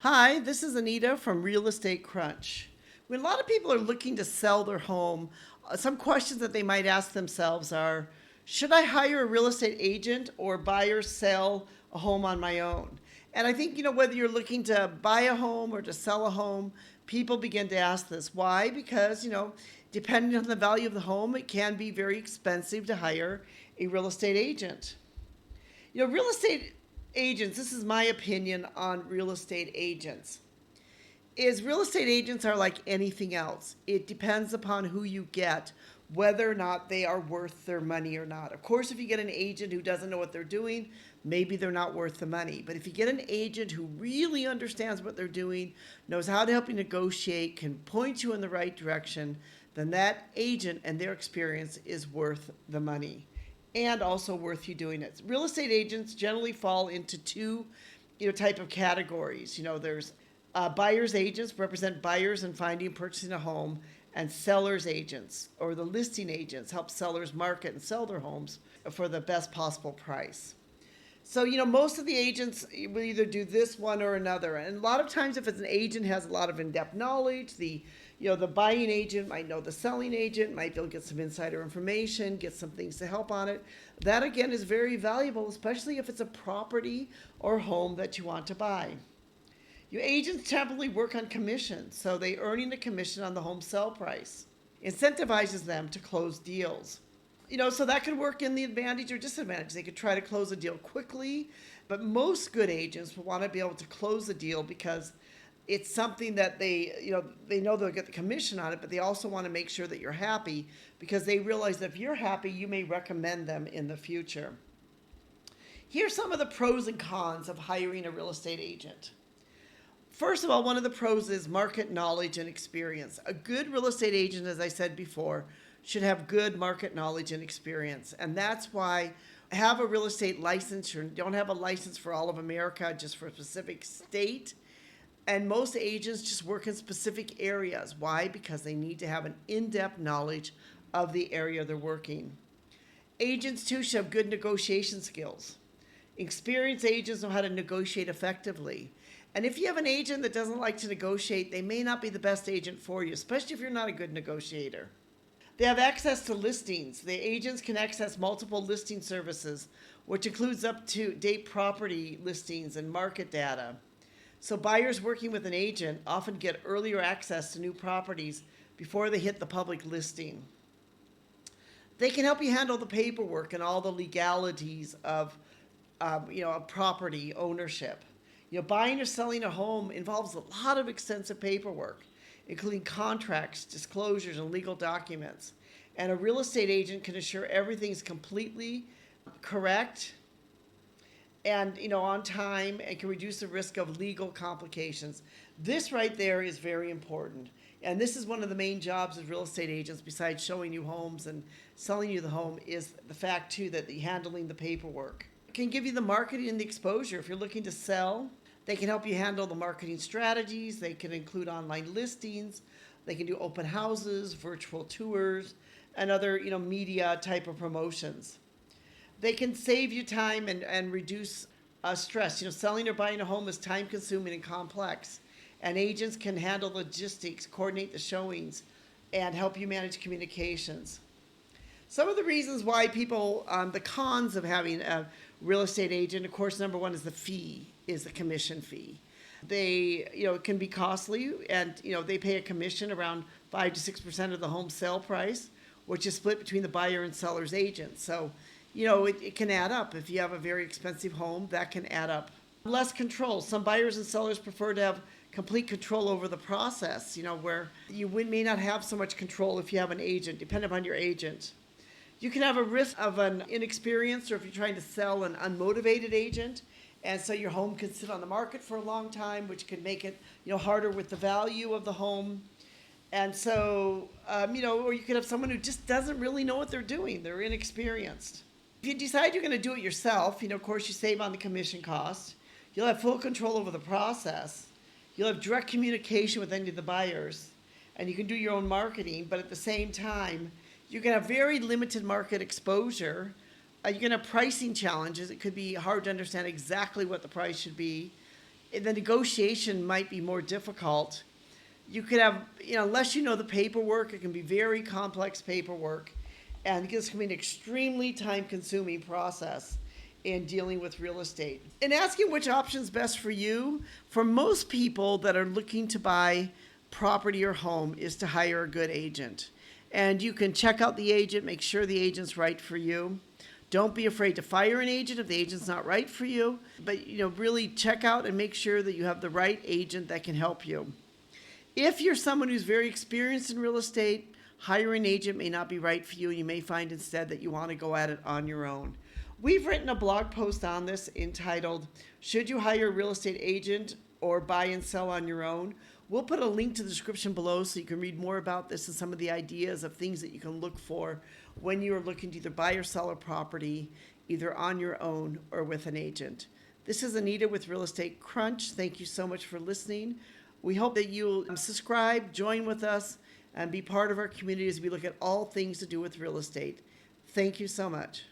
Hi, this is Anita from Real Estate Crunch. When a lot of people are looking to sell their home, some questions that they might ask themselves are, should I hire a real estate agent or buy or sell a home on my own? And I think, whether you're looking to buy a home or to sell a home, people begin to ask this. Why? Because, depending on the value of the home, it can be very expensive to hire a real estate agent. Real estate agents, this is my opinion on real estate agents, is real estate agents are like anything else. It depends upon who you get, whether or not they are worth their money or not. Of course, if you get an agent who doesn't know what they're doing, maybe they're not worth the money. But if you get an agent who really understands what they're doing, knows how to help you negotiate, can point you in the right direction, then that agent and their experience is worth the money and also worth you doing it. Real estate agents generally fall into two, type of categories. There's buyer's agents represent buyers in finding and purchasing a home, and seller's agents or the listing agents help sellers market and sell their homes for the best possible price. So, most of the agents will either do this one or another. And a lot of times, if it's an agent has a lot of in-depth knowledge, the buying agent might know the selling agent, might be able to get some insider information, get some things to help on it. That, again, is very valuable, especially if it's a property or home that you want to buy. Your agents typically work on commission, so they earning a commission on the home sale price. Incentivizes them to close deals. So that could work in the advantage or disadvantage. They could try to close a deal quickly, but most good agents will want to be able to close a deal because it's something that they know they'll get the commission on it, but they also want to make sure that you're happy because they realize that if you're happy, you may recommend them in the future. Here's some of the pros and cons of hiring a real estate agent. First of all, one of the pros is market knowledge and experience. A good real estate agent, as I said before, should have good market knowledge and experience. And that's why have a real estate license. You don't have a license for all of America, just for a specific state. And most agents just work in specific areas. Why? Because they need to have an in-depth knowledge of the area they're working. Agents, too, should have good negotiation skills. Experienced agents know how to negotiate effectively. And if you have an agent that doesn't like to negotiate, they may not be the best agent for you, especially if you're not a good negotiator. They have access to listings. The agents can access multiple listing services, which includes up-to-date property listings and market data. So buyers working with an agent often get earlier access to new properties before they hit the public listing. They can help you handle the paperwork and all the legalities of property ownership. Buying or selling a home involves a lot of extensive paperwork, including contracts, disclosures, and legal documents. And a real estate agent can assure everything's completely correct and on time and can reduce the risk of legal complications. This right there is very important. And this is one of the main jobs of real estate agents, besides showing you homes and selling you the home, is the fact, too, that the handling the paperwork. It can give you the marketing and the exposure. If you're looking to sell, they can help you handle the marketing strategies. They can include online listings. They can do open houses, virtual tours, and other media type of promotions. They can save you time and reduce stress. Selling or buying a home is time consuming and complex. And agents can handle logistics, coordinate the showings, and help you manage communications. Some of the reasons why people, the cons of having a real estate agent, of course, number one is the commission fee. They, it can be costly, and, they pay a commission around 5 to 6% of the home sale price, which is split between the buyer and seller's agent. So, it can add up. If you have a very expensive home, that can add up. Less control. Some buyers and sellers prefer to have complete control over the process, where you may not have so much control if you have an agent, depending upon your agent. You can have a risk of an inexperienced, or if you're trying to sell, an unmotivated agent. And so your home can sit on the market for a long time, which can make it, harder with the value of the home. And so, or you could have someone who just doesn't really know what they're doing. They're inexperienced. If you decide you're going to do it yourself, of course, you save on the commission cost. You'll have full control over the process. You'll have direct communication with any of the buyers. And you can do your own marketing, but at the same time, you're going to have very limited market exposure. You're going to have pricing challenges. It could be hard to understand exactly what the price should be. the negotiation might be more difficult. You could have, unless you know the paperwork, it can be very complex paperwork. And this can be an extremely time consuming process in dealing with real estate. And asking which option is best for you, for most people that are looking to buy property or home, is to hire a good agent. And you can check out the agent, make sure the agent's right for you. Don't be afraid to fire an agent if the agent's not right for you. But, really check out and make sure that you have the right agent that can help you. If you're someone who's very experienced in real estate, hiring an agent may not be right for you. You may find instead that you want to go at it on your own. We've written a blog post on this entitled, "Should You Hire a Real Estate Agent or Buy and Sell on Your Own?" We'll put a link to the description below so you can read more about this and some of the ideas of things that you can look for when you are looking to either buy or sell a property, either on your own or with an agent. This is Anita with Real Estate Crunch. Thank you so much for listening. We hope that you'll subscribe, join with us, and be part of our community as we look at all things to do with real estate. Thank you so much.